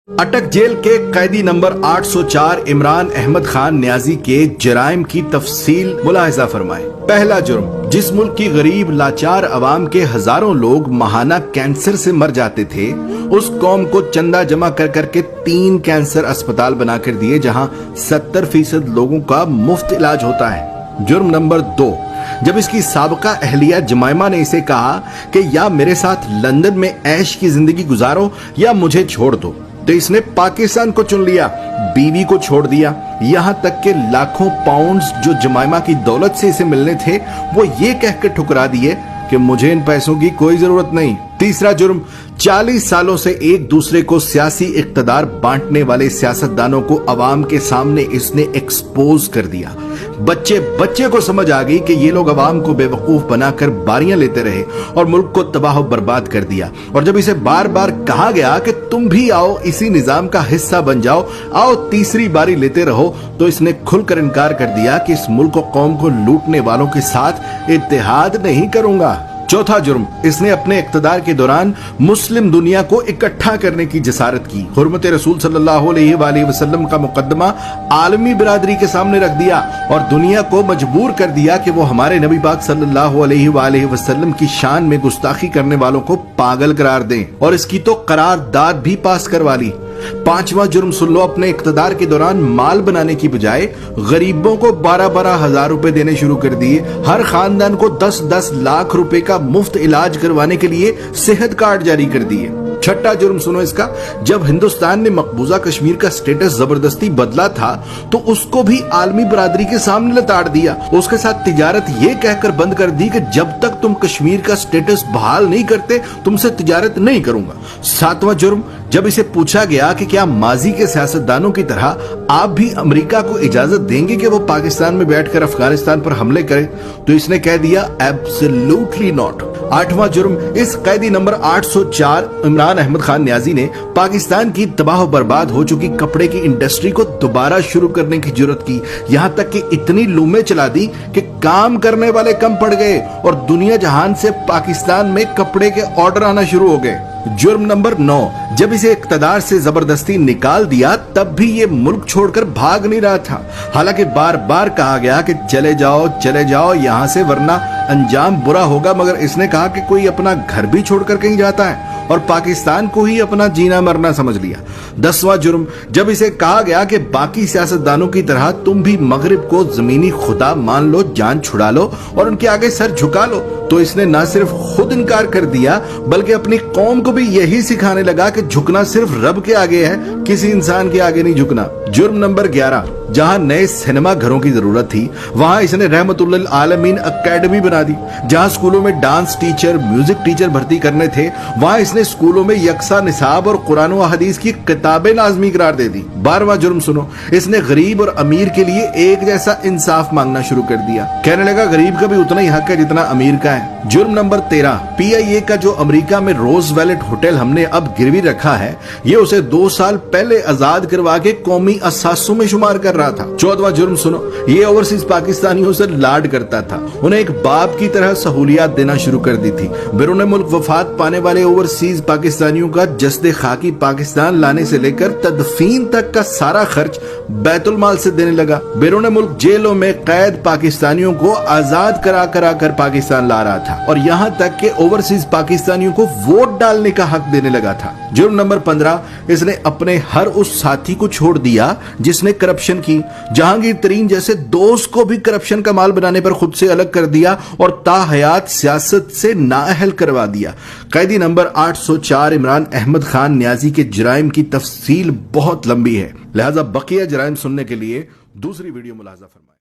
अटक जेल के कैदी नंबर 804 इमरान अहमद खान न्याजी के जराइम की तफसील मुलाहिजा फरमाए। पहला जुर्म, जिस मुल्क की गरीब लाचार अवाम के हजारों लोग माहाना कैंसर से मर जाते थे, उस कौम को चंदा जमा कर करके 3 कैंसर अस्पताल बनाकर दिए, जहां 70% लोगों का मुफ्त इलाज होता है। जुर्म नंबर 2, जब इसकी साबका अहलिया जमाइमा ने इसे कहा कि या मेरे साथ लंदन में ऐश की जिंदगी गुजारो या मुझे छोड़ दो, तो इसने पाकिस्तान को चुन लिया, बीवी को छोड़ दिया। यहाँ तक के लाखों पाउंड्स जो जमाइमा की दौलत से इसे मिलने थे, वो ये कहकर ठुकरा दिए कि मुझे इन पैसों की कोई जरूरत नहीं। तीसरा जुर्म, 40 सालों से एक दूसरे को सियासी इक्तदार बांटने वाले सियासतदानों को अवाम के सामने इसने एक्सपोज कर दिया। बच्चे को समझ आ गई कि ये लोग अवाम को बेवकूफ बनाकर बारियां लेते रहे और मुल्क को तबाह बर्बाद कर दिया। और जब इसे बार बार कहा गया कि तुम भी आओ, इसी निजाम का हिस्सा बन जाओ, आओ तीसरी बारी लेते रहो, तो इसने खुलकर इनकार कर दिया कि इस मुल्क और कौम को लूटने वालों के साथ इत्तेहाद नहीं करूंगा। चौथा जुर्म, इसने अपने इक्तदार के दौरान मुस्लिम दुनिया को इकट्ठा करने की जसारत की। हुर्मत रसूल सल्लल्लाहु अलैहि वसल्लम का मुकद्दमा आलमी बिरादरी के सामने रख दिया और दुनिया को मजबूर कर दिया कि वो हमारे नबी पाक सल्लल्लाहु अलैहि वसल्लम की शान में गुस्ताखी करने वालों को पागल करार दें, और इसकी तो करारदाद भी पास करवा ली। पांचवा जुर्म सुन लो, अपने इक्तदार के दौरान माल बनाने की बजाय गरीबों को 12-12 हजार रुपए देने शुरू कर दिए। हर खानदान को 10-10 लाख रुपए का मुफ्त इलाज करवाने के लिए सेहत कार्ड जारी कर दिए। छठा जुर्म सुनो इसका, जब हिंदुस्तान ने मकबूजा कश्मीर का स्टेटस जबरदस्ती बदला था, तो उसको भी आलमी बरादरी के सामने लताड़ दिया। उसके साथ तिजारत ये कहकर बंद कर दी कि जब तक तुम कश्मीर का स्टेटस बहाल नहीं करते, तुमसे तिजारत नहीं करूंगा। सातवां जुर्म, जब इसे पूछा गया कि क्या माजी के सियासतदानों की तरह आप भी अमेरिका को इजाजत देंगे कि वो पाकिस्तान में बैठकर अफगानिस्तान पर हमले करे, तो इसने कह दिया एब्सोल्युटली नॉट। आठवां जुर्म, इस कैदी नंबर 804 इमरान अहमद खान न्याजी ने पाकिस्तान की तबाह बर्बाद हो चुकी कपड़े की इंडस्ट्री को दोबारा शुरू करने की जुर्रत की। यहाँ तक कि इतनी लूमें चला दी कि काम करने वाले कम पड़ गए और दुनिया जहान से पाकिस्तान में कपड़े के ऑर्डर आना शुरू हो गए। जुर्म नंबर 9, जब इसे इक्तदार से जबरदस्ती निकाल दिया, तब भी ये मुल्क छोड़कर भाग नहीं रहा था। हालांकि बार बार कहा गया कि चले जाओ यहाँ से, वरना अंजाम बुरा होगा, मगर इसने कहा कि कोई अपना घर भी छोड़कर कहीं जाता है और पाकिस्तान को ही अपना जीना मरना समझ लिया। 10वां जुर्म, जब इसे कहा गया कि बाकी सियासतदानों की तरह तुम भी मगरिब को जमीनी खुदा मान लो, जान छुड़ा लो और उनके आगे सर झुका लो, तो इसने न सिर्फ खुद इनकार कर दिया, बल्कि अपनी कौम को भी यही सिखाने लगा कि झुकना सिर्फ रब के आगे है, किसी इंसान के आगे नहीं झुकना। जुर्म नंबर 11, जहां नए सिनेमा घरों की जरूरत थी, वहां इसने रहमतुल्लिल आलमीन एकेडमी बना दी। जहां स्कूलों में डांस टीचर, म्यूजिक टीचर भर्ती करने थे, वहां इसने स्कूलों में यकसा निसाब और कुरान व हदीस की किताबें लाजमी करार दे दी। 12वां जुर्म सुनो, इसने गरीब और अमीर के लिए एक जैसा इंसाफ मांगना शुरू कर दिया। कहने लगा गरीब का भी उतना ही हक है जितना अमीर का है। जुर्म नंबर 13, PIA का जो अमेरिका में रोज वैलेट होटल हमने अब गिरवी रखा है, ये उसे 2 साल पहले आजाद करवा के कौमी असासों में शुमार कर रहा था। 14वां जुर्म सुनो, ये ओवरसीज पाकिस्तानियों से लाड करता था, उन्हें एक बाप की तरह सहूलियात देना शुरू कर दी थी। बैरून मुल्क वफात पाने वाले ओवरसीज पाकिस्तानियों का जस्दे खाकी पाकिस्तान लाने से लेकर तदफीन तक का सारा खर्च बैतुल माल से देने लगा। बैरून मुल्क जेलों में कैद पाकिस्तानियों को आजाद करा कर पाकिस्तान ला रहा था और यहाँ तक के ओवरसीज पाकिस्तानियों को वोट डालने का हक देने लगा था। जुर्म नंबर 15, इसने अपने हर उस साथी को छोड़ दिया जिसने करप्शन की। जहांगीर तरीन जैसे दोस्त को भी करप्शन का माल बनाने पर खुद से अलग कर दिया और ताहयात सियासत से नाअहल करवा दिया। कैदी नंबर 804 इमरान अहमद खान न्याजी के जराइम की तफसील बहुत लंबी है, लिहाजा बकिया जराइम सुनने के लिए दूसरी वीडियो मुलाहिजा फरमाएं।